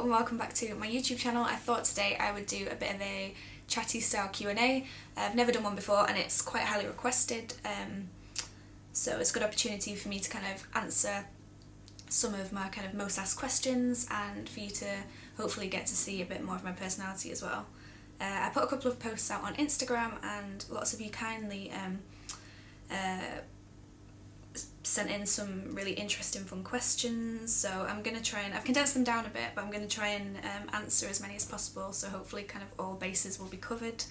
Hello and welcome back to my YouTube channel. I thought today I would do a bit of a chatty style Q&A. I've never done one before and it's quite highly requested, so it's a good opportunity for me to kind of answer some of my kind of most asked questions and for you to hopefully get to see a bit more of my personality as well. I put a couple of posts out on Instagram and lots of you kindly sent in some really interesting fun questions, so I'm going to try and, I've condensed them down a bit, but I'm going to try and answer as many as possible, so hopefully kind of all bases will be covered.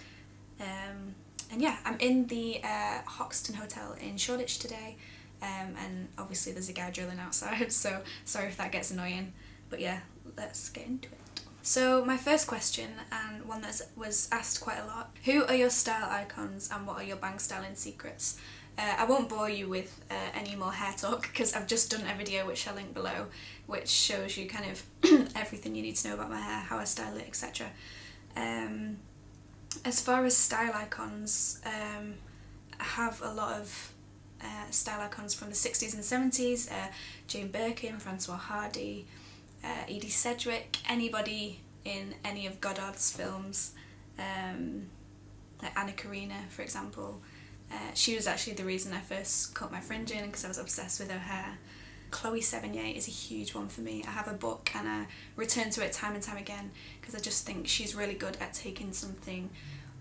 And yeah, I'm in the Hoxton Hotel in Shoreditch today, and obviously there's a guy drilling outside, so sorry if that gets annoying, but yeah, let's get into it. So my first question, and one that was asked quite a lot: who are your style icons and what are your bang styling secrets? I won't bore you with any more hair talk because I've just done a video which I'll link below, which shows you kind of everything you need to know about my hair, how I style it, etc. As far as style icons, I have a lot of style icons from the 60s and 70s, Jane Birkin, Francois Hardy, Edie Sedgwick, anybody in any of Godard's films, like Anna Karina for example. She was actually the reason I first cut my fringe in because I was obsessed with her hair. Chloe Sevigny is a huge one for me. I have a book and I return to it time and time again because I just think she's really good at taking something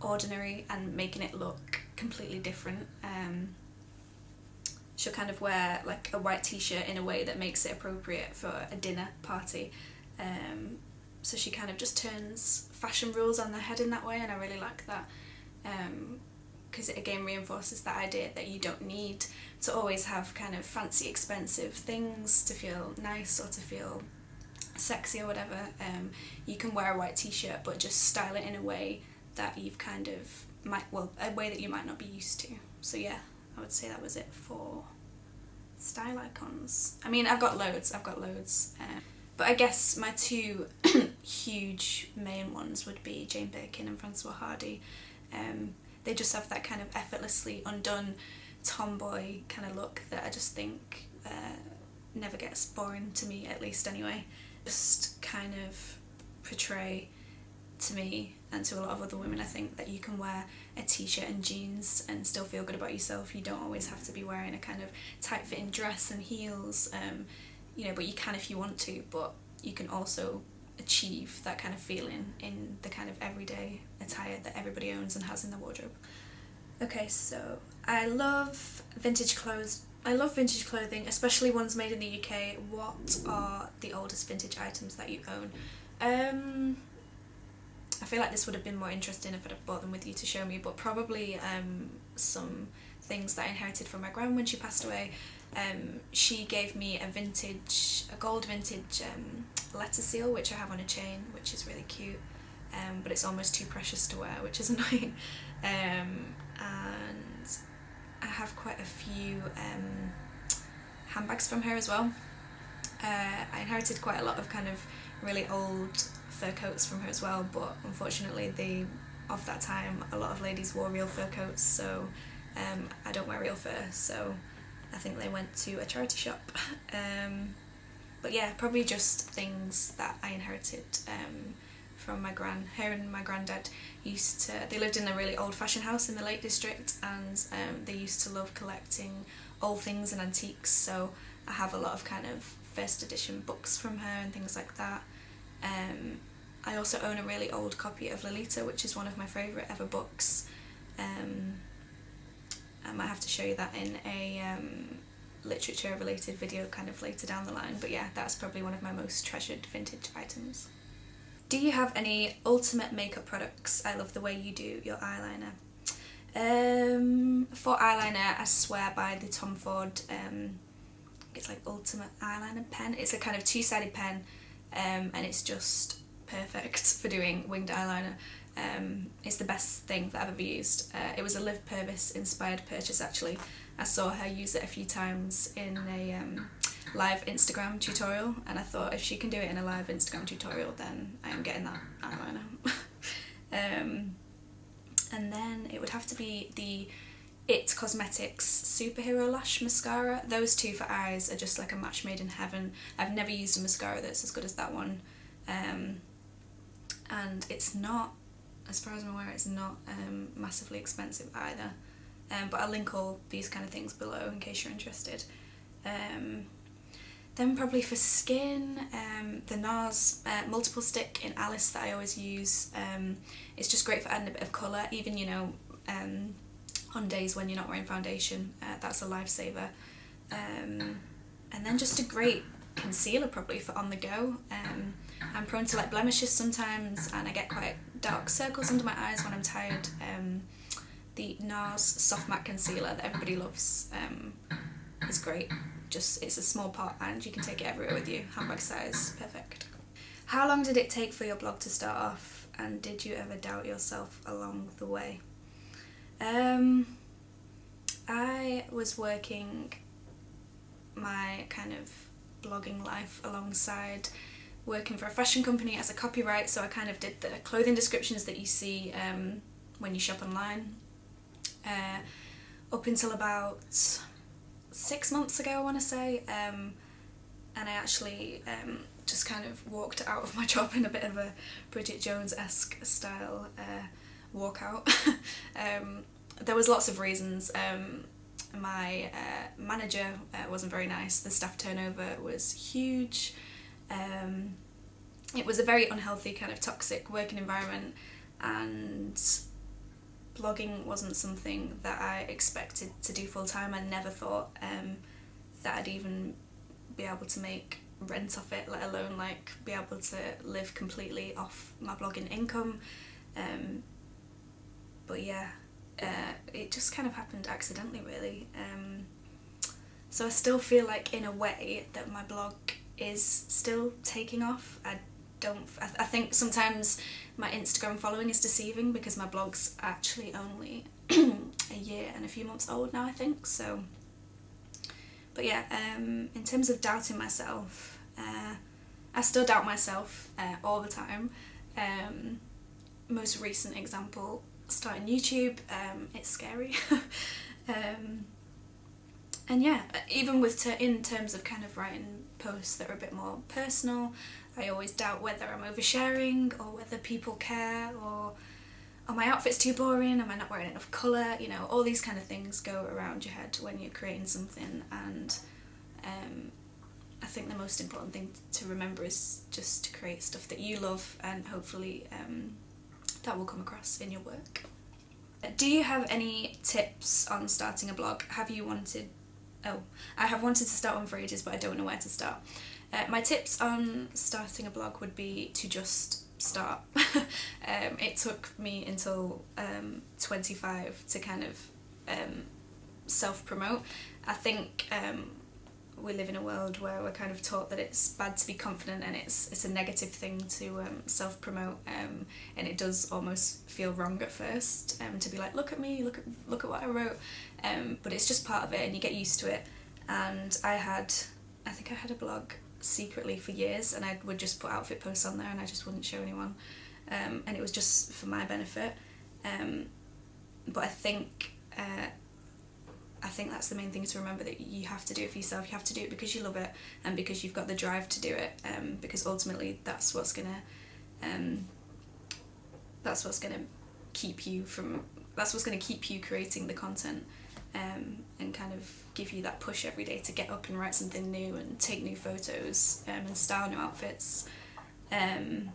ordinary and making it look completely different. She'll kind of wear like a white t-shirt in a way that makes it appropriate for a dinner party. So she kind of just turns fashion rules on their head in that way, and I really like that. Because it again reinforces that idea that you don't need to always have kind of fancy expensive things to feel nice or to feel sexy or whatever. You can wear a white t-shirt but just style it in a way that you've kind of a way that you might not be used to. So yeah, I would say that was it for style icons. I mean, I've got loads, but I guess my two huge main ones would be Jane Birkin and Francois Hardy. They just have that kind of effortlessly undone tomboy kind of look that I just think never gets boring to me, at least anyway. Just kind of portray to me and to a lot of other women, I think, that you can wear a t-shirt and jeans and still feel good about yourself. You don't always have to be wearing a kind of tight-fitting dress and heels, you know, but you can if you want to, but you can also achieve that kind of feeling in the kind of everyday attire that everybody owns and has in their wardrobe. Okay, so I love vintage clothes. I love vintage clothing, especially ones made in the UK. What are the oldest vintage items that you own? I feel like this would have been more interesting if I'd have brought them with you to show me, but probably some things that I inherited from my gran when she passed away. She gave me a gold vintage letter seal, which I have on a chain, which is really cute, but it's almost too precious to wear, which is annoying. And I have quite a few handbags from her as well. I inherited quite a lot of kind of really old fur coats from her as well, but unfortunately of that time a lot of ladies wore real fur coats, so I don't wear real fur, so I think they went to a charity shop. But yeah, probably just things that I inherited from my gran. Her and my granddad they lived in a really old-fashioned house in the Lake District, and they used to love collecting old things and antiques, so I have a lot of kind of first edition books from her and things like that. I also own a really old copy of Lolita, which is one of my favourite ever books. I might have to show you that in a literature related video kind of later down the line, but yeah, that's probably one of my most treasured vintage items. Do you have any ultimate makeup products? I love the way you do your eyeliner. For eyeliner, I swear by the Tom Ford, it's like Ultimate Eyeliner pen. It's a kind of two-sided pen, and it's just perfect for doing winged eyeliner. It's the best thing that I've ever used. It was a Liv Purvis inspired purchase actually. I saw her use it a few times in a live Instagram tutorial, and I thought if she can do it in a live Instagram tutorial, then I am getting that eyeliner. And then it would have to be the It Cosmetics Superhero Lash Mascara. Those two for eyes are just like a match made in heaven. I've never used a mascara that's as good as that one. and it's not, as far as I'm aware, it's not massively expensive either. But I'll link all these kind of things below in case you're interested. Then probably for skin, the NARS multiple stick in Alice that I always use. It's just great for adding a bit of colour, even, you know, on days when you're not wearing foundation. That's a lifesaver. And then just a great concealer probably for on the go. I'm prone to like blemishes sometimes, and I get quite dark circles under my eyes when I'm tired. The NARS Soft Matte Concealer that everybody loves is great. Just, it's a small pot and you can take it everywhere with you, handbag size, perfect. How long did it take for your blog to start off, and did you ever doubt yourself along the way? I was working my kind of blogging life alongside working for a fashion company as a copyright, so I kind of did the clothing descriptions that you see when you shop online. Up until about 6 months ago, I want to say, and I actually just kind of walked out of my job in a bit of a Bridget Jones-esque style walkout. There was lots of reasons. My manager wasn't very nice, the staff turnover was huge, it was a very unhealthy kind of toxic working environment, and blogging wasn't something that I expected to do full time. I never thought that I'd even be able to make rent off it, let alone like be able to live completely off my blogging income. But yeah, it just kind of happened accidentally really. So I still feel like in a way that my blog is still taking off. I think sometimes my Instagram following is deceiving because my blog's actually only a year and a few months old now, I think. So, but yeah, in terms of doubting myself, I still doubt myself all the time. Most recent example, starting YouTube, it's scary. And yeah, even with in terms of kind of writing posts that are a bit more personal, I always doubt whether I'm oversharing or whether people care, or are my outfits too boring, am I not wearing enough colour, you know, all these kind of things go around your head when you're creating something. And I think the most important thing to remember is just to create stuff that you love, and hopefully that will come across in your work. Do you have any tips on starting a blog? I have wanted to start one for ages, but I don't know where to start. My tips on starting a blog would be to just start. It took me until 25 to kind of self-promote. I think we live in a world where we're kind of taught that it's bad to be confident, and it's a negative thing to self-promote, and it does almost feel wrong at first to be like, look at me, look at what I wrote, but it's just part of it and you get used to it. And I think I had a blog secretly for years, and I would just put outfit posts on there and I just wouldn't show anyone, and it was just for my benefit, but I think that's the main thing to remember, that you have to do it for yourself. You have to do it because you love it and because you've got the drive to do it, because ultimately that's what's gonna keep you creating the content, and kind of give you that push every day to get up and write something new and take new photos, and style new outfits. Any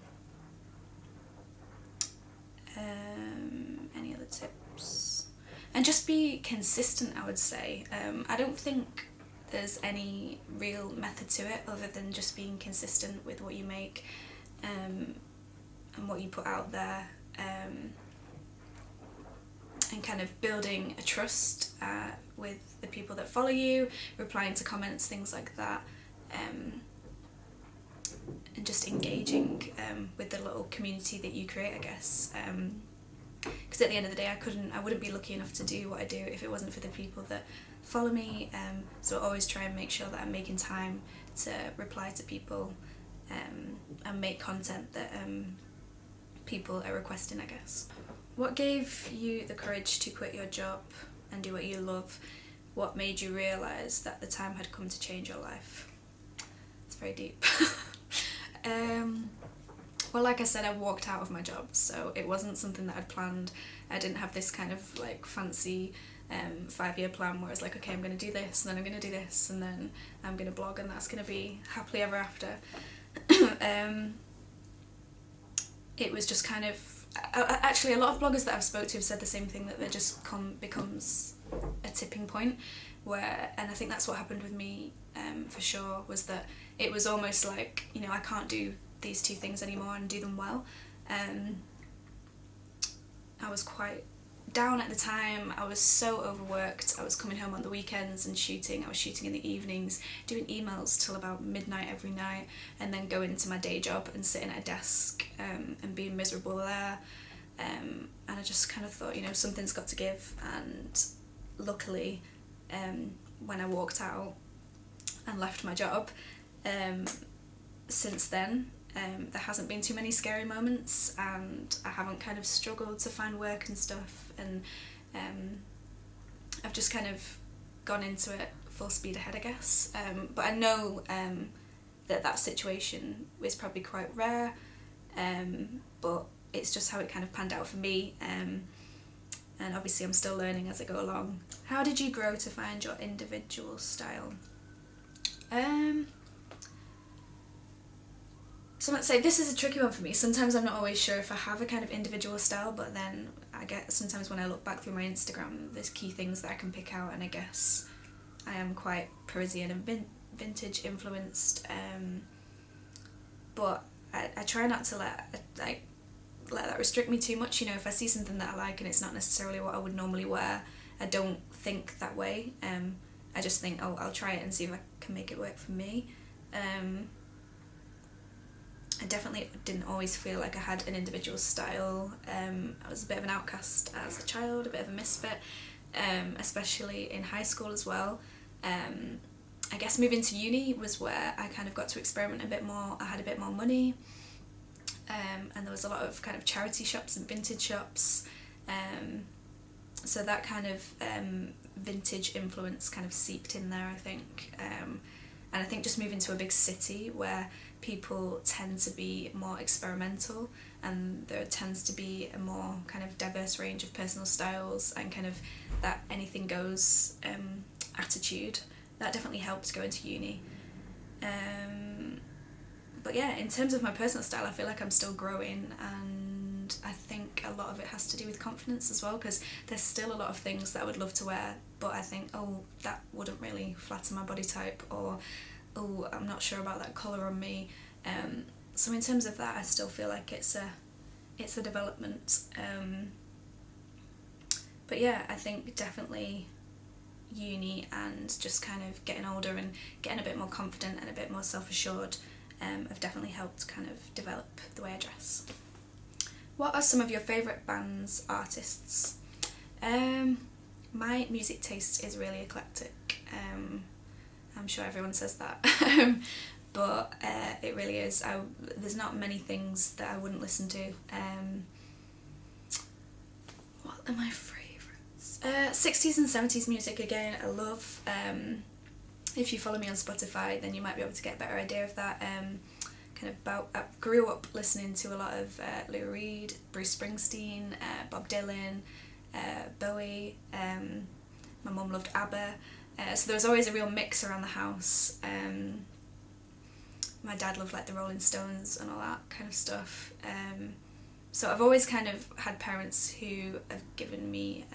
other tips? And just be consistent, I would say. I don't think there's any real method to it other than just being consistent with what you make, and what you put out there, and kind of building a trust with the people that follow you, replying to comments, things like that, and just engaging with the little community that you create, I guess. Because at the end of the day, I wouldn't be lucky enough to do what I do if it wasn't for the people that follow me. So I always try and make sure that I'm making time to reply to people, and make content that people are requesting, I guess. What gave you the courage to quit your job and do what you love? What made you realise that the time had come to change your life? It's very deep. Well, like I said, I walked out of my job, so it wasn't something that I'd planned. I didn't have this kind of like fancy 5-year plan where it's like, okay, I'm going to do this, and then I'm going to do this, and then I'm going to blog, and that's going to be happily ever after. It was just kind of... actually, a lot of bloggers that I've spoke to have said the same thing, that there just becomes a tipping point where... And I think that's what happened with me for sure, was that it was almost like, you know, I can't do these two things anymore and do them well. I was quite down at the time. I was so overworked. I was coming home on the weekends and shooting. I was shooting in the evenings, doing emails till about midnight every night, and then going to my day job and sitting at a desk and being miserable there. And I just kind of thought, you know, something's got to give. And luckily, when I walked out and left my job, since then, there hasn't been too many scary moments, and I haven't kind of struggled to find work and stuff, and I've just kind of gone into it full speed ahead, I guess. But I know that situation was probably quite rare, but it's just how it kind of panned out for me, and obviously I'm still learning as I go along. How did you grow to find your individual style? So let's say this is a tricky one for me. Sometimes I'm not always sure if I have a kind of individual style, but then I get sometimes when I look back through my Instagram, there's key things that I can pick out, and I guess I am quite Parisian and vintage influenced. But I try not to let that restrict me too much. You know, if I see something that I like and it's not necessarily what I would normally wear, I don't think that way. I just think, oh, I'll try it and see if I can make it work for me. I definitely didn't always feel like I had an individual style. I was a bit of an outcast as a child, a bit of a misfit, especially in high school as well. I guess moving to uni was where I kind of got to experiment a bit more. I had a bit more money, and there was a lot of kind of charity shops and vintage shops. So that kind of vintage influence kind of seeped in there, I think. And I think just moving to a big city where people tend to be more experimental, and there tends to be a more kind of diverse range of personal styles and kind of that anything goes attitude, that definitely helped going to uni. But yeah, in terms of my personal style, I feel like I'm still growing, and I think a lot of it has to do with confidence as well, because there's still a lot of things that I would love to wear, but I think, oh, that wouldn't really flatter my body type, or oh, I'm not sure about that colour on me. So in terms of that, I still feel like it's a development. But yeah, I think definitely uni and just kind of getting older and getting a bit more confident and a bit more self-assured have definitely helped kind of develop the way I dress. What are some of your favourite bands, artists? My music taste is really eclectic. I'm sure everyone says that, but it really is. There's not many things that I wouldn't listen to. What are my favourites? 60s and 70s music again, I love. If you follow me on Spotify, then you might be able to get a better idea of that. I grew up listening to a lot of Lou Reed, Bruce Springsteen, Bob Dylan, Bowie. My mum loved ABBA. So there was always a real mix around the house. My dad loved like the Rolling Stones and all that kind of stuff. So I've always kind of had parents who have given me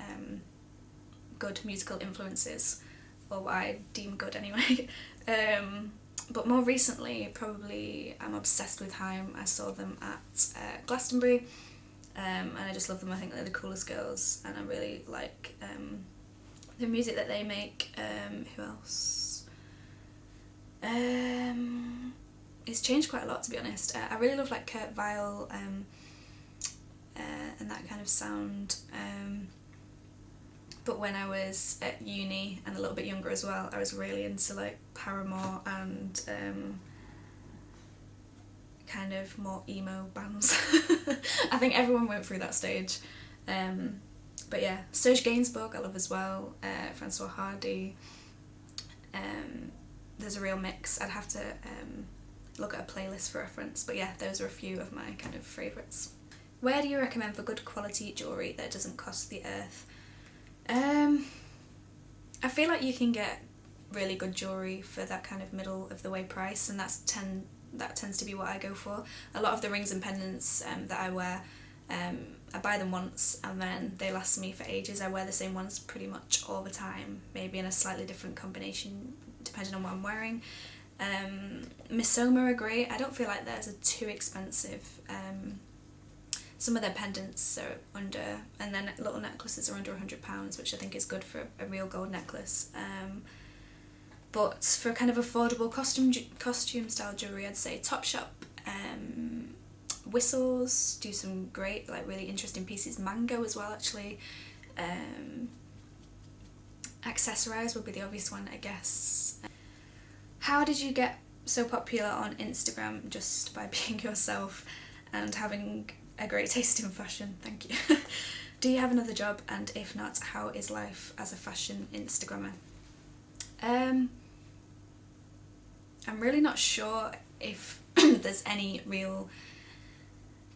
good musical influences, or what I deem good anyway. But more recently, probably I'm obsessed with Haim. I saw them at Glastonbury, and I just love them. I think they're the coolest girls, and I really like the music that they make. Who else? It's changed quite a lot, to be honest. I really love like Kurt Weill and that kind of sound. But when I was at uni and a little bit younger as well, I was really into like Paramore and kind of more emo bands. I think everyone went through that stage. But yeah, Serge Gainsbourg I love as well, Francois Hardy. There's a real mix. I'd have to look at a playlist for reference. But yeah, those are a few of my kind of favourites. Where do you recommend for good quality jewellery that doesn't cost the earth? I feel like you can get really good jewellery for that kind of middle of the way price, and that tends to be what I go for. A lot of the rings and pendants that I wear, I buy them once and then they last me for ages. I wear the same ones pretty much all the time, maybe in a slightly different combination depending on what I'm wearing. Misoma are great. I don't feel like theirs are too expensive. Some of their pendants are under, and then little necklaces are under £100, which I think is good for a real gold necklace. But for kind of affordable costume style jewellery, I'd say Topshop. Whistles do some great, like really interesting pieces. Mango as well, actually. Accessorize would be the obvious one, I guess. How did you get so popular on Instagram? Just by being yourself and having a great taste in fashion. Thank you. Do you have another job? And if not, how is life as a fashion Instagrammer? I'm really not sure if there's any real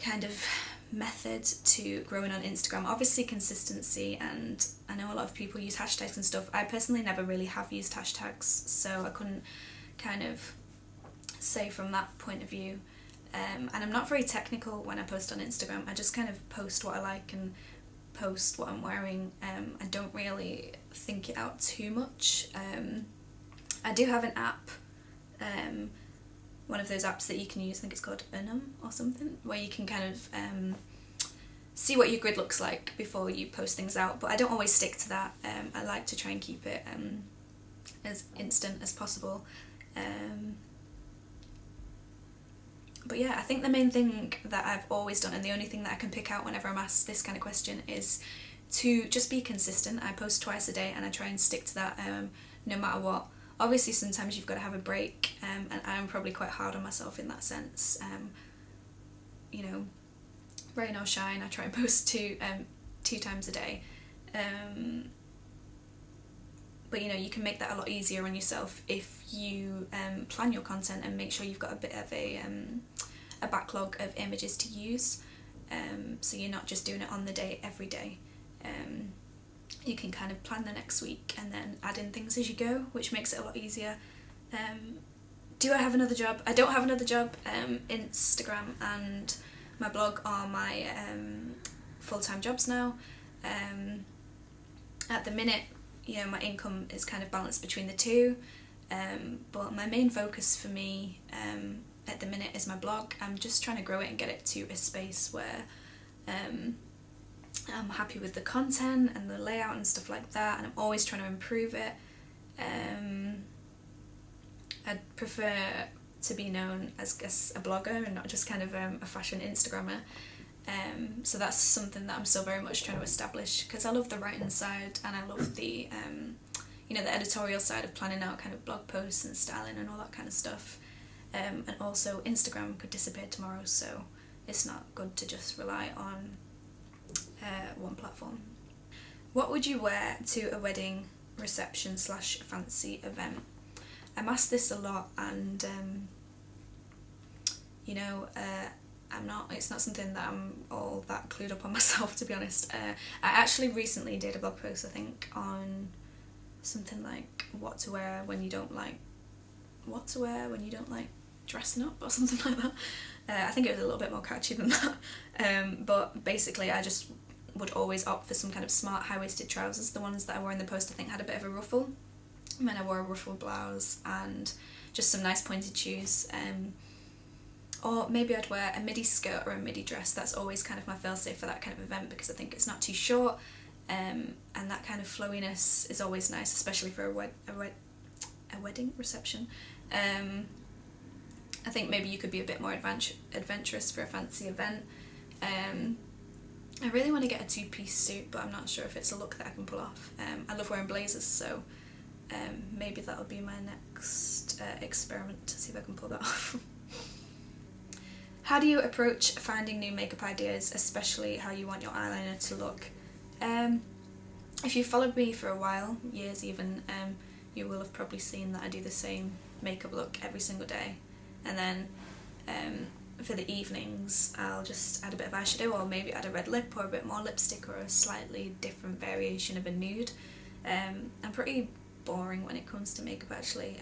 kind of method to growing on Instagram. Obviously consistency, and I know a lot of people use hashtags and stuff. I personally never really have used hashtags, so I couldn't kind of say from that point of view. And I'm not very technical when I post on Instagram. I just kind of post what I like and post what I'm wearing. I don't really think it out too much. I do have an app, one of those apps that you can use, I think it's called Unum or something, where you can kind of see what your grid looks like before you post things out, but I don't always stick to that. I like to try and keep it as instant as possible. But yeah, I think the main thing that I've always done, and the only thing that I can pick out whenever I'm asked this kind of question, is to just be consistent. I post twice a day and I try and stick to that no matter what. Obviously sometimes you've got to have a break, and I'm probably quite hard on myself in that sense. You know, rain or shine, I try and post two times a day. But you know, you can make that a lot easier on yourself if you plan your content and make sure you've got a bit of a backlog of images to use, so you're not just doing it on the day every day. You can kind of plan the next week and then add in things as you go, which makes it a lot easier. Do I have another job? I don't have another job. Instagram and my blog are my full-time jobs now. At the minute, you know, my income is kind of balanced between the two, but my main focus for me at the minute is my blog. I'm just trying to grow it and get it to a space where I'm happy with the content and the layout and stuff like that, and I'm always trying to improve it. I'd prefer to be known as a blogger and not just kind of a fashion Instagrammer. So that's something that I'm still very much trying to establish, because I love the writing side and I love the you know, the editorial side of planning out kind of blog posts and styling and all that kind of stuff. And also Instagram could disappear tomorrow, so it's not good to just rely on one platform. What would you wear to a wedding, reception / fancy event? I'm asked this a lot, and you know, it's not something that I'm all that clued up on myself, to be honest. I actually recently did a blog post, I think, on something like what to wear when you don't like dressing up or something like that. I think it was a little bit more catchy than that. But basically I just would always opt for some kind of smart high-waisted trousers. The ones that I wore in the post I think had a bit of a ruffle, and then I wore a ruffled blouse and just some nice pointed shoes. Or maybe I'd wear a midi skirt or a midi dress. That's always kind of my fail-safe for that kind of event, because I think it's not too short, and that kind of flowiness is always nice, especially for a wedding reception. I think maybe you could be a bit more adventurous for a fancy event. I really want to get a two-piece suit, but I'm not sure if it's a look that I can pull off. I love wearing blazers, so maybe that'll be my next experiment to see if I can pull that off. How do you approach finding new makeup ideas, especially how you want your eyeliner to look? If you've followed me for a while, years even, you will have probably seen that I do the same makeup look every single day. and then for the evenings I'll just add a bit of eyeshadow, or maybe add a red lip or a bit more lipstick or a slightly different variation of a nude. I'm pretty boring when it comes to makeup actually.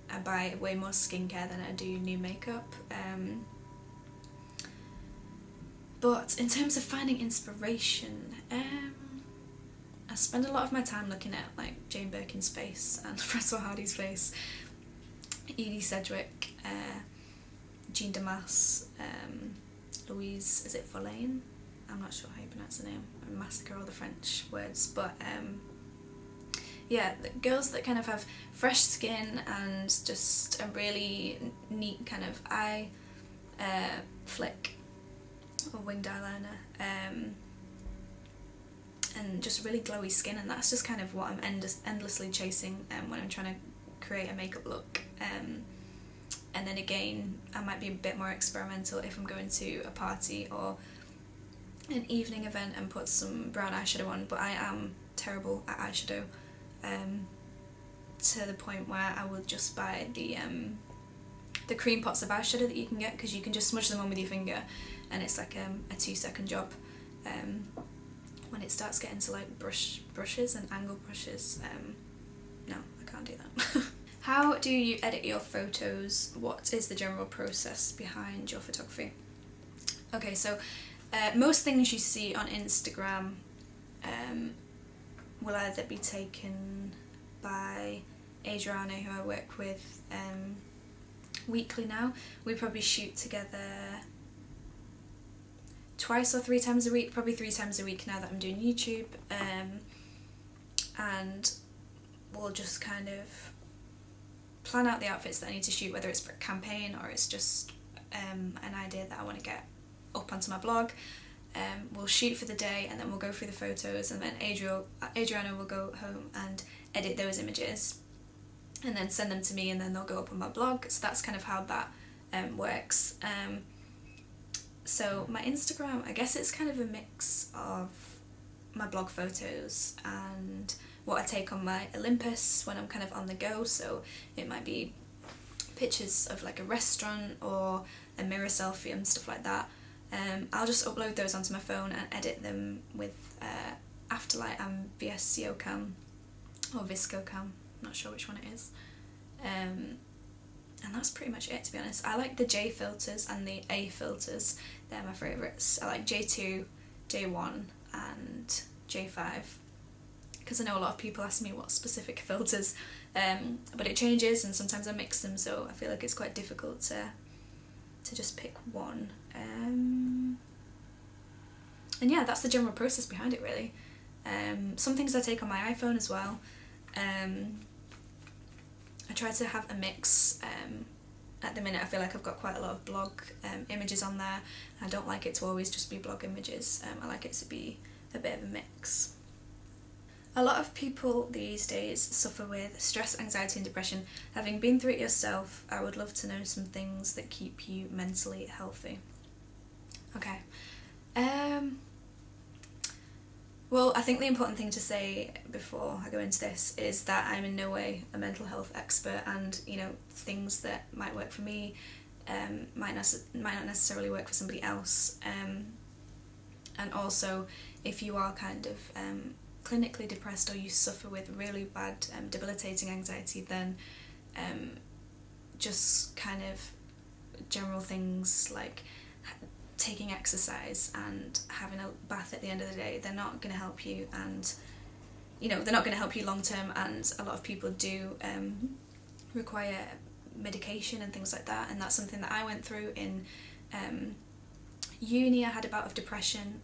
I buy way more skincare than I do new makeup. But in terms of finding inspiration, I spend a lot of my time looking at like Jane Birkin's face and Francois Hardy's face, Edie Sedgwick, Jean Damas, Louise, is it Follaine? I'm not sure how you pronounce the name. I massacre all the French words, but yeah, the girls that kind of have fresh skin and just a really neat kind of eye flick or winged eyeliner, and just really glowy skin, and that's just kind of what I'm endlessly chasing when I'm trying to create a makeup look. And then again, I might be a bit more experimental if I'm going to a party or an evening event and put some brown eyeshadow on, but I am terrible at eyeshadow, to the point where I will just buy the cream pots of eyeshadow that you can get, because you can just smudge them on with your finger and it's like a 2-second job. When it starts getting to like brushes and angle brushes, no, I can't do that. How do you edit your photos? What is the general process behind your photography? Okay, so most things you see on Instagram will either be taken by Adriana, who I work with weekly now. We probably shoot together twice or 3 times a week, probably 3 times a week now that I'm doing YouTube, and we'll just kind of plan out the outfits that I need to shoot, whether it's for a campaign or it's just an idea that I want to get up onto my blog. We'll shoot for the day and then we'll go through the photos, and then Adriana will go home and edit those images and then send them to me, and then they'll go up on my blog. So that's kind of how that works. So my Instagram, I guess it's kind of a mix of my blog photos and what I take on my Olympus when I'm kind of on the go. So it might be pictures of like a restaurant or a mirror selfie and stuff like that. I'll just upload those onto my phone and edit them with Afterlight and VSCO Cam or Visco Cam, not sure which one it is. And that's pretty much it, to be honest. I like the J filters and the A filters, they're my favourites. I like J2, J1 and J5, because I know a lot of people ask me what specific filters, but it changes and sometimes I mix them, so I feel like it's quite difficult to just pick one. And yeah, that's the general process behind it really. Some things I take on my iPhone as well. I try to have a mix. At the minute I feel like I've got quite a lot of blog images on there. I don't like it to always just be blog images. I like it to be a bit of a mix. A lot of people these days suffer with stress, anxiety and depression. Having been through it yourself, I would love to know some things that keep you mentally healthy. Okay. Well, I think the important thing to say before I go into this is that I'm in no way a mental health expert, and you know, things that might work for me might not necessarily work for somebody else. And also, if you are kind of clinically depressed or you suffer with really bad debilitating anxiety, then just kind of general things like taking exercise and having a bath at the end of the day, they're not going to help you, and you know, they're not going to help you long term, and a lot of people do require medication and things like that, and that's something that I went through in uni. I had a bout of depression.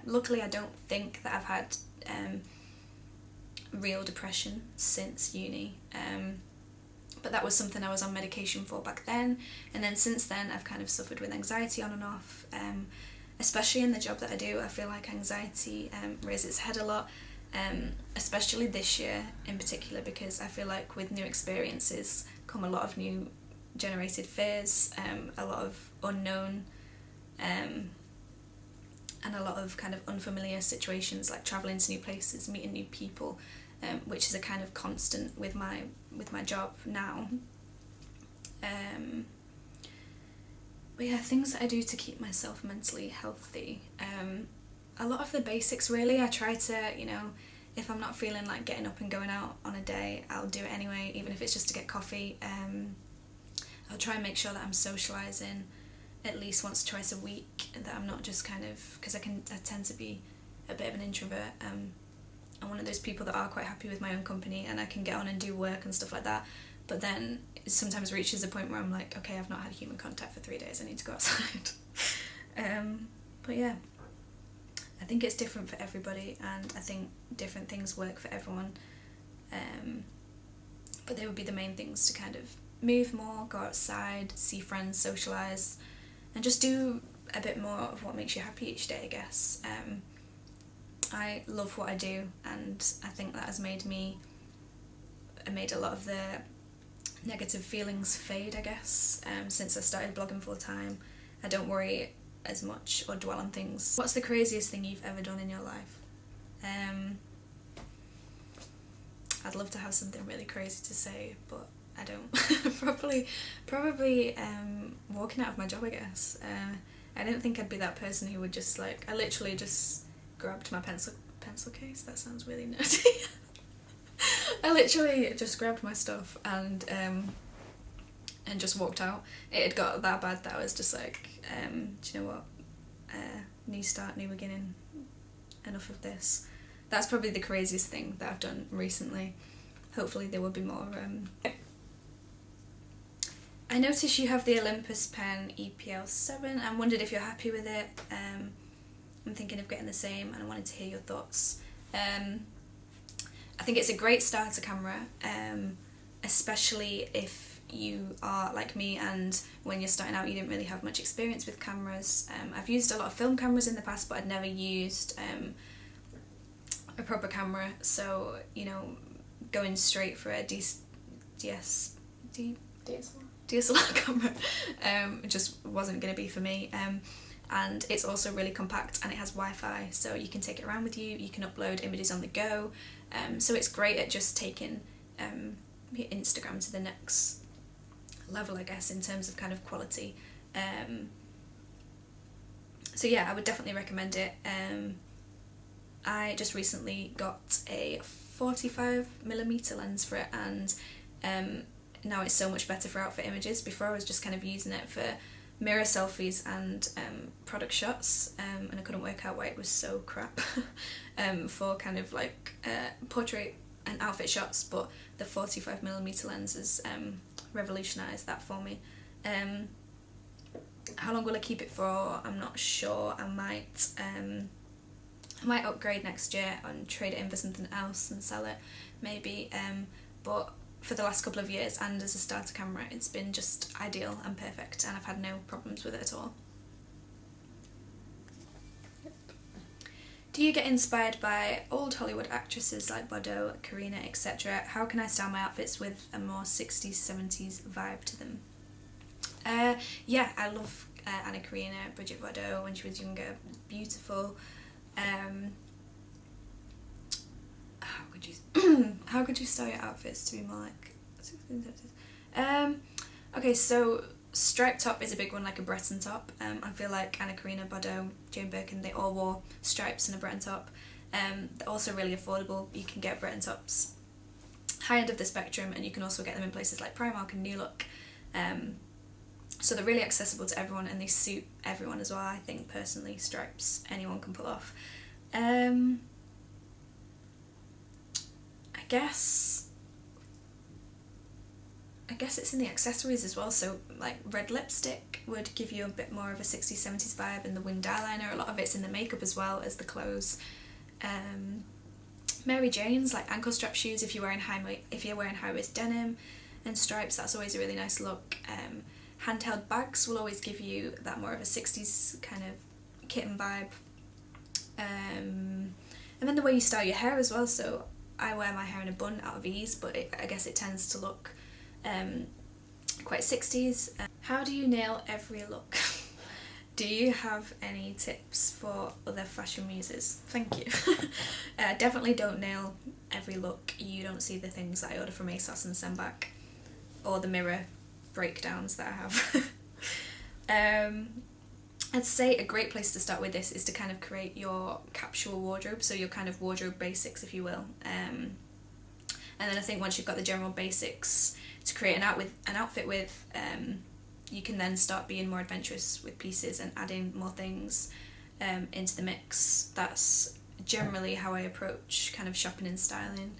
Luckily I don't think that I've had real depression since uni, but that was something I was on medication for back then, and then since then I've kind of suffered with anxiety on and off, especially in the job that I do. I feel like anxiety raises its head a lot, especially this year in particular, because I feel like with new experiences come a lot of new generated fears, a lot of unknown and a lot of kind of unfamiliar situations, like travelling to new places, meeting new people, which is a kind of constant with my job now. But yeah, things that I do to keep myself mentally healthy. A lot of the basics really. I try to, you know, if I'm not feeling like getting up and going out on a day, I'll do it anyway, even if it's just to get coffee. I'll try and make sure that I'm socialising at least once or twice a week, that I'm not just kind of, because I tend to be a bit of an introvert. I'm one of those people that are quite happy with my own company, and I can get on and do work and stuff like that, but then it sometimes reaches a point where I'm like, okay, I've not had human contact for 3 days, I need to go outside. But yeah, I think it's different for everybody, and I think different things work for everyone, but they would be the main things to kind of move more, go outside, see friends, socialise, and just do a bit more of what makes you happy each day, I guess. I love what I do, and I think that has made a lot of the negative feelings fade, I guess. Since I started blogging full time, I don't worry as much or dwell on things. What's the craziest thing you've ever done in your life? I'd love to have something really crazy to say, but I don't. probably walking out of my job, I guess. I didn't think I'd be that person who would just like, I literally just grabbed my pencil case. That sounds really nerdy. I literally just grabbed my stuff and just walked out. It had got that bad that I was just like, do you know what? New start, new beginning. Enough of this. That's probably the craziest thing that I've done recently. Hopefully there will be more. I noticed you have the Olympus pen EPL7 and wondered if you're happy with it. I'm thinking of getting the same, and I wanted to hear your thoughts. I think it's a great starter camera, especially if you are like me and when you're starting out you didn't really have much experience with cameras. I've used a lot of film cameras in the past, but I'd never used a proper camera, so you know, going straight for a DSLR camera just wasn't going to be for me. And it's also really compact, and it has Wi-Fi, so you can take it around with you, you can upload images on the go, so it's great at just taking your Instagram to the next level, I guess, in terms of kind of quality. So yeah, I would definitely recommend it. I just recently got a 45mm lens for it, and now it's so much better for outfit images. Before I was just kind of using it for mirror selfies and product shots, and I couldn't work out why it was so crap for kind of like portrait and outfit shots, but the 45mm lens has revolutionised that for me. How long will I keep it for? I'm not sure. I might upgrade next year and trade it in for something else and sell it maybe, but for the last couple of years and as a starter camera it's been just ideal and perfect, and I've had no problems with it at all. Do you get inspired by old Hollywood actresses like Bordeaux, Karina, etc.? How can I style my outfits with a more 60s, 70s vibe to them? Yeah, I love Anna Karina, Bridget Bordeaux when she was younger, beautiful. How could you style your outfits to be more like 16, 17s? Okay, so striped top is a big one, like a Breton top. I feel like Anna Karina, Bordeaux, Jane Birkin, they all wore stripes and a Breton top. They're also really affordable. You can get Breton tops high end of the spectrum, and you can also get them in places like Primark and New Look. So they're really accessible to everyone, and they suit everyone as well. I think personally, stripes anyone can pull off. I guess it's in the accessories as well, so like red lipstick would give you a bit more of a 60s, 70s vibe, and the winged eyeliner, a lot of it's in the makeup as well as the clothes. Mary Jane's, like ankle strap shoes if you're wearing high-waist denim and stripes, that's always a really nice look. Handheld bags will always give you that more of a 60s kind of kitten vibe. And then the way you style your hair as well, so I wear my hair in a bun out of ease, but I guess it tends to look quite 60s. How do you nail every look? Do you have any tips for other fashion muses? Thank you. Definitely don't nail every look. You don't see the things that I order from ASOS and send back, or the mirror breakdowns that I have. I'd say a great place to start with this is to kind of create your capsule wardrobe, so your kind of wardrobe basics, if you will. And then I think once you've got the general basics to create an outfit with, you can then start being more adventurous with pieces and adding more things into the mix. That's generally how I approach kind of shopping and styling.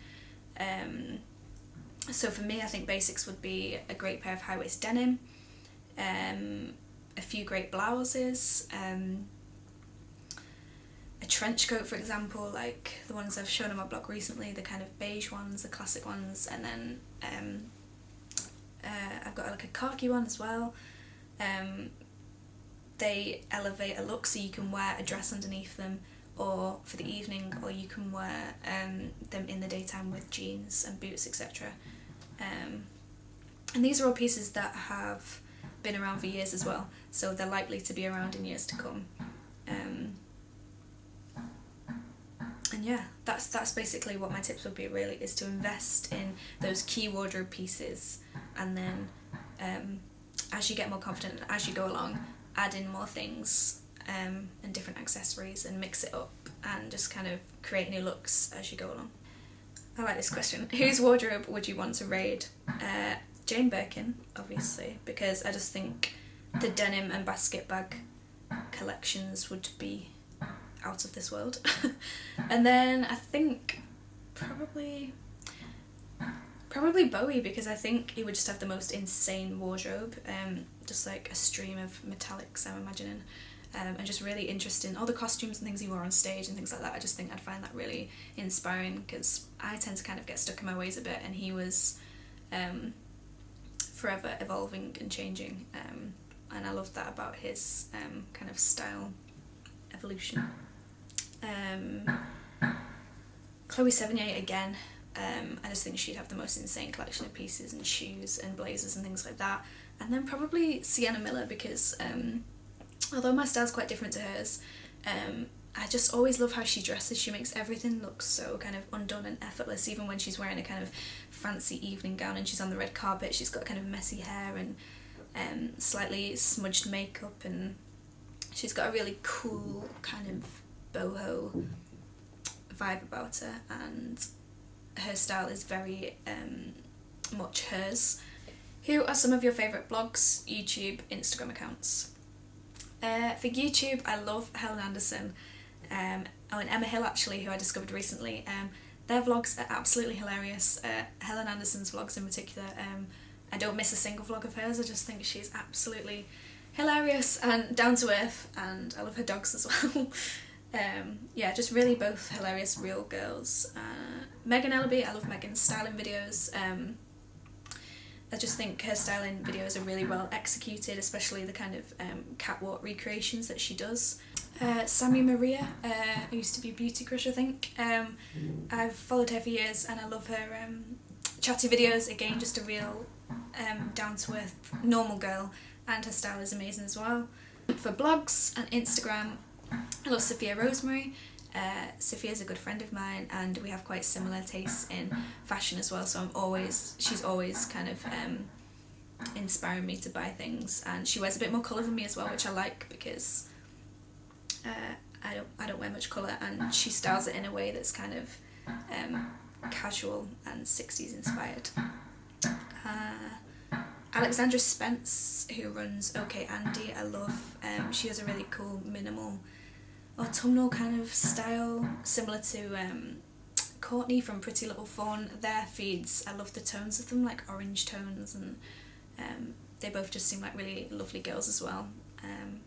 So for me, I think basics would be a great pair of high-waist denim, a few great blouses, a trench coat, for example, like the ones I've shown on my blog recently, the kind of beige ones, the classic ones, and then I've got like a khaki one as well. They elevate a look, so you can wear a dress underneath them, or for the evening, or you can wear them in the daytime with jeans and boots, etc. And these are all pieces that have been around for years as well, so they're likely to be around in years to come. And yeah, that's basically what my tips would be, really, is to invest in those key wardrobe pieces, and then as you get more confident and as you go along, add in more things and different accessories and mix it up and just kind of create new looks as you go along. I like this question. Whose wardrobe would you want to raid? Jane Birkin, obviously, because I just think the denim and basket bag collections would be out of this world. And then I think probably Bowie, because I think he would just have the most insane wardrobe, just like a stream of metallics, I'm imagining, and just really interesting. All the costumes and things he wore on stage and things like that, I just think I'd find that really inspiring, because I tend to kind of get stuck in my ways a bit, and he was forever evolving and changing, and I loved that about his kind of style evolution. Chloe Sevigny again. I just think she'd have the most insane collection of pieces and shoes and blazers and things like that. And then probably Sienna Miller, because although my style's quite different to hers, I just always love how she dresses. She makes everything look so kind of undone and effortless, even when she's wearing a kind of fancy evening gown and she's on the red carpet. She's got kind of messy hair and slightly smudged makeup, and she's got a really cool kind of boho vibe about her, and her style is very much hers. Who are some of your favourite blogs, YouTube, Instagram accounts? For YouTube, I love Helen Anderson, and Emma Hill, actually, who I discovered recently. Their vlogs are absolutely hilarious. Helen Anderson's vlogs in particular, I don't miss a single vlog of hers. I just think she's absolutely hilarious and down to earth, and I love her dogs as well. Yeah, just really both hilarious real girls. Megan Ellaby, I love Megan's styling videos. I just think her styling videos are really well executed, especially the kind of catwalk recreations that she does. Sammy Maria, who used to be Beauty Crush, I think. I've followed her for years, and I love her Chatty videos. Again, just a real down-to-earth normal girl, and her style is amazing as well. For blogs and Instagram, I love Sophia Rosemary. Sophia's a good friend of mine, and we have quite similar tastes in fashion as well, so she's always kind of inspiring me to buy things, and she wears a bit more colour than me as well, which I like, because I don't wear much colour, and she styles it in a way that's kind of casual and 60s inspired. Alexandra Spence, who runs OK Andy, I love. She has a really cool minimal autumnal kind of style, similar to Courtney from Pretty Little Fawn. Their feeds, I love the tones of them, like orange tones, and they both just seem like really lovely girls as well.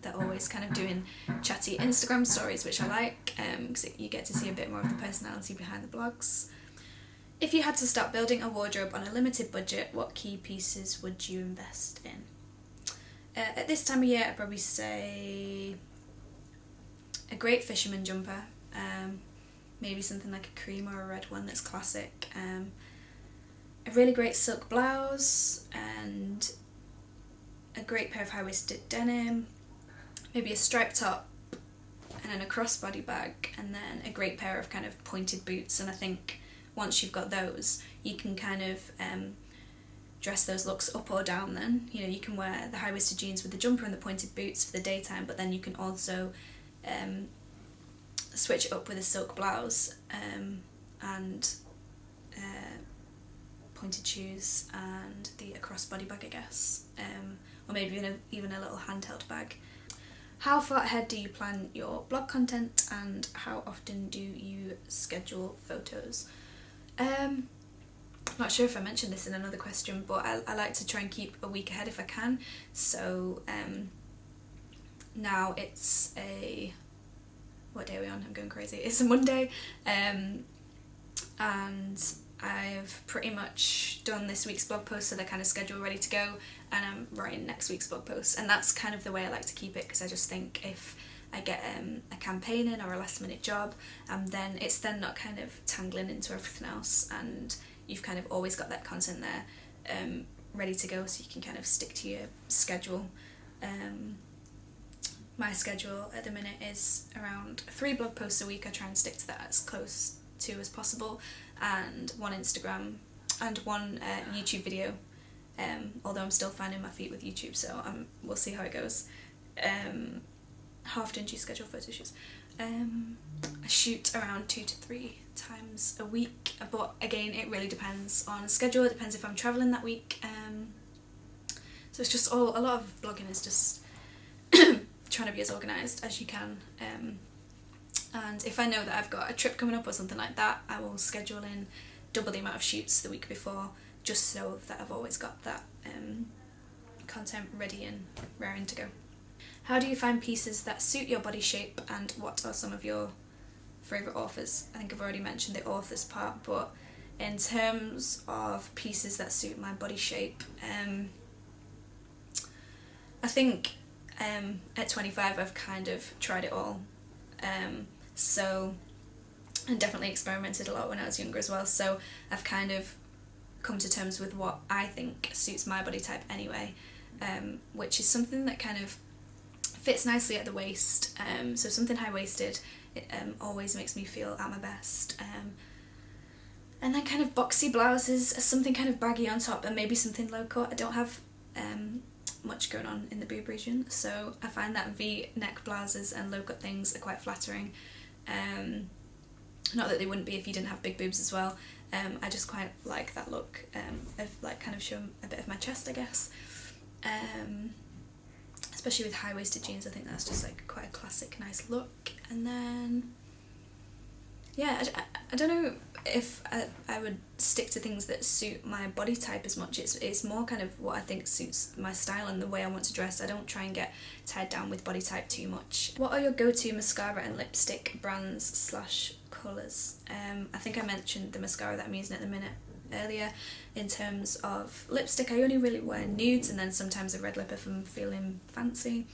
They're always kind of doing chatty Instagram stories, which I like, because you get to see a bit more of the personality behind the blogs. If you had to start building a wardrobe on a limited budget, what key pieces would you invest in? At this time of year, I'd probably say a great fisherman jumper, maybe something like a cream or a red one that's classic, a really great silk blouse, and a great pair of high-waisted denim, maybe a striped top, and then a crossbody bag, and then a great pair of kind of pointed boots. And I think once you've got those, you can kind of dress those looks up or down then. You know, you can wear the high-waisted jeans with the jumper and the pointed boots for the daytime, but then you can also switch it up with a silk blouse and pointed shoes and the crossbody bag, I guess, or maybe even a little handheld bag. How far ahead do you plan your blog content, and how often do you schedule photos? I'm not sure if I mentioned this in another question, but I like to try and keep a week ahead if I can. So now it's what day are we on? I'm going crazy. It's a Monday, and I've pretty much done this week's blog post, so they're kind of scheduled, ready to go, and I'm writing next week's blog post. And that's kind of the way I like to keep it, because I just think if I get a campaign in or a last minute job, then it's then not kind of tangling into everything else, and you've kind of always got that content there ready to go, so you can kind of stick to your schedule. My schedule at the minute is around 3 blog posts a week. I try and stick to that as close to as possible, and 1 Instagram and 1 YouTube video, although I'm still finding my feet with YouTube, so we'll see how it goes. How often do you schedule photo shoots? I shoot around 2 to 3 times a week, but again it really depends on schedule. It depends if I'm travelling that week, so it's just a lot of blogging is just trying to be as organised as you can, and if I know that I've got a trip coming up or something like that, I will schedule in double the amount of shoots the week before, just so that I've always got that content ready and raring to go. How do you find pieces that suit your body shape, and what are some of your favourite authors? I think I've already mentioned the authors part, but in terms of pieces that suit my body shape, I think at 25 I've kind of tried it all, and definitely experimented a lot when I was younger as well, so I've kind of come to terms with what I think suits my body type anyway, which is something that kind of fits nicely at the waist, so something high-waisted. It always makes me feel at my best, and then kind of boxy blouses, something kind of baggy on top, and maybe something low cut. I don't have much going on in the boob region, so I find that V-neck blouses and low cut things are quite flattering. Not that they wouldn't be if you didn't have big boobs as well. I just quite like that look of like kind of showing a bit of my chest, I guess. Especially with high-waisted jeans, I think that's just like quite a classic nice look. And then yeah, I don't know if I would stick to things that suit my body type as much. It's more kind of what I think suits my style and the way I want to dress. I don't try and get tied down with body type too much. What are your go-to mascara and lipstick brands / colours? I think I mentioned the mascara that I'm using at the minute earlier. In terms of lipstick, I only really wear nudes and then sometimes a red lip if I'm feeling fancy.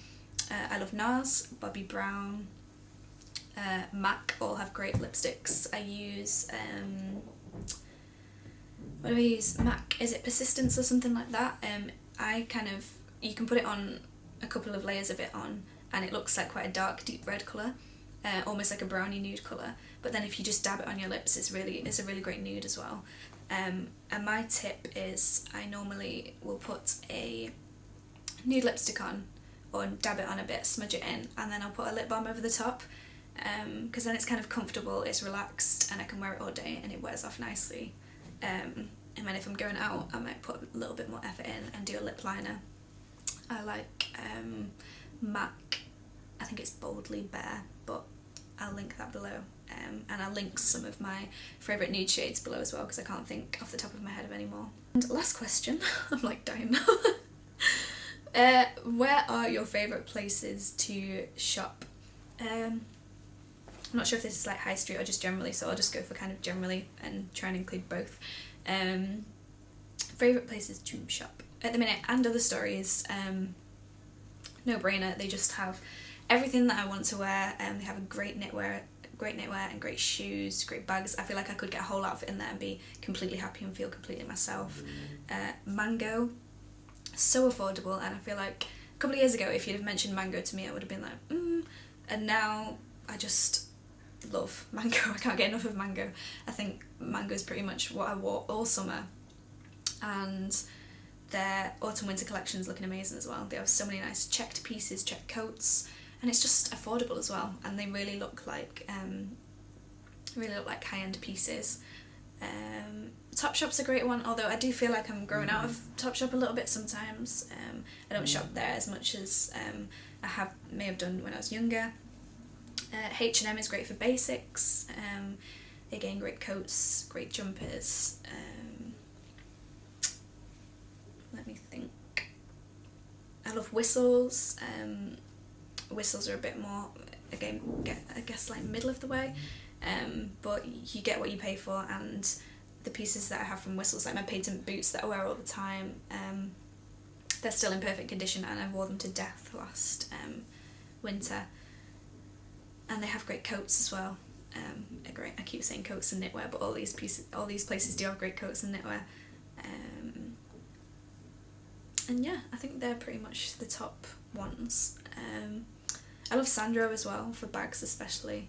I love NARS, Bobbi Brown, MAC all have great lipsticks. I use what do I use? MAC, is it Persistence or something like that? You can put it on, a couple of layers of it on, and it looks like quite a dark deep red colour, almost like a brownie nude colour, but then if you just dab it on your lips, it's a really great nude as well. And my tip is I normally will put a nude lipstick on, or dab it on a bit, smudge it in, and then I'll put a lip balm over the top, because then it's kind of comfortable, it's relaxed, and I can wear it all day and it wears off nicely. And then if I'm going out, I might put a little bit more effort in and do a lip liner. I like MAC, I think it's Boldly Bare, but I'll link that below. And I'll link some of my favourite nude shades below as well, because I can't think off the top of my head of any more. And last question, I'm like dying now. Where are your favourite places to shop? I'm not sure if this is like high street or just generally, so I'll just go for kind of generally and try and include both. Favourite places to shop at the minute, and other stories, no brainer. They just have everything that I want to wear, and they have a great knitwear and great shoes, great bags. I feel like I could get a whole outfit in there and be completely happy and feel completely myself. Mango, so affordable, and I feel like a couple of years ago if you'd have mentioned Mango to me I would have been like and now I just love Mango. I can't get enough of Mango. I think Mango is pretty much what I wore all summer, and their autumn winter collection's looking amazing as well. They have so many nice checked pieces, checked coats, and it's just affordable as well, and they really look like high-end pieces. Topshop's a great one, although I do feel like I'm growing out of Topshop a little bit sometimes. I don't shop there as much as I may have done when I was younger. H&M is great for basics. Again, great coats, great jumpers. Let me think. I love Whistles. Whistles are a bit more, again, I guess like middle of the way, but you get what you pay for, and the pieces that I have from Whistles, like my patent boots that I wear all the time, they're still in perfect condition, and I wore them to death last winter. And they have great coats as well. I keep saying coats and knitwear, but all these places do have great coats and knitwear. And yeah, I think they're pretty much the top ones. I love Sandro as well, for bags especially.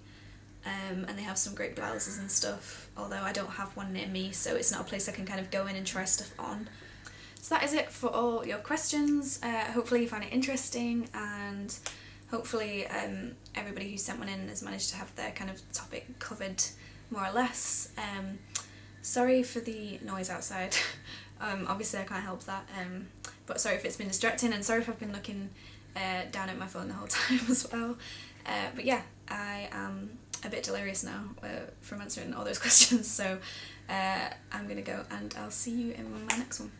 And they have some great blouses and stuff, although I don't have one near me, so it's not a place I can kind of go in and try stuff on. So that is it for all your questions. Hopefully you found it interesting, and hopefully everybody who sent one in has managed to have their kind of topic covered more or less. Sorry for the noise outside. Obviously I can't help that, but sorry if it's been distracting, and sorry if I've been looking down at my phone the whole time as well. But yeah, I am a bit delirious now from answering all those questions, so I'm gonna go, and I'll see you in my next one.